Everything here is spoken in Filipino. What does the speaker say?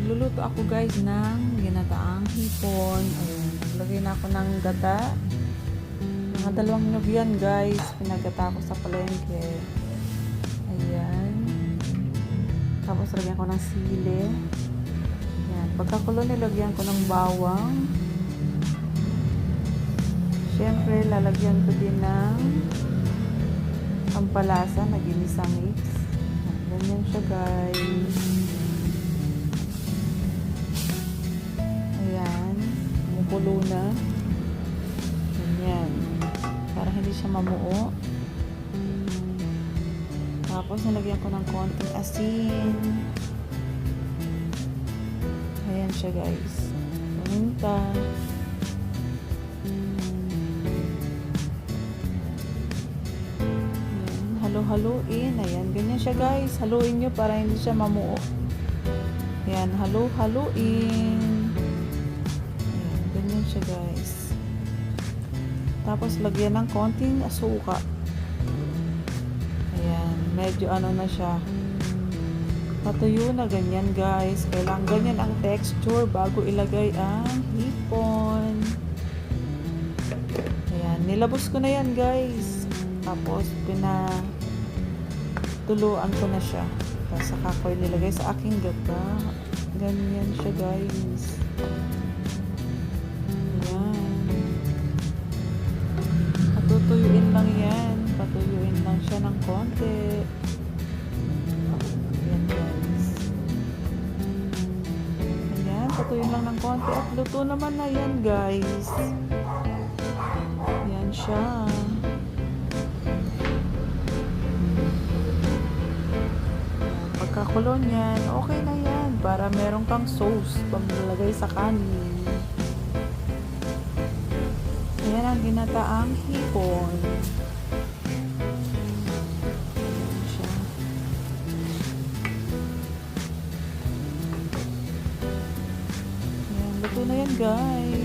Magluluto ako guys ng ginataang hipon. Ayan, naglagay na ako ng gata. Mga 2 nyug yan guys. Pinagata ko sa palengke. Ayan. Tapos lagyan ko ng sili. Ayan. Pagkakulo nilagyan ko ng bawang. Siyempre, lalagyan ko din ng pampalasa na ginisa mix. Ganyan siya guys. Ayan. Kumukulo na. Ganyan. Para hindi siya mamuo. Tapos, nalagyan ko ng konting asin. Ayan siya guys. Paminta. Halo-haluin. Ayan, ganyan siya guys. Haluin nyo para hindi siya mamuo. Ayan, halo-haluin. Ayan, ganyan siya guys. Tapos, lagyan ng konting asuka. Ayan, medyo ano na siya. Patuyo na ganyan guys. Kailangan ganyan ang texture bago ilagay ang hipon. Ayan, nilabos ko na yan guys. Tapos, tuluan ko na siya. Tapos saka ko nilagay sa aking gata. Ganyan siya guys. Ayan. Patutuyuin lang yan. Patuyuin lang siya ng konti. Ayan guys. Ayan. Patuyuin lang ng konti. At luto naman na yan guys. Ayan siya. Pagkakulo niyan, okay na yan. Para meron kang sauce paglalagay sa kanin. Ayan ang ginataang hipon. Ayan siya. Ayan, luto na yan guys.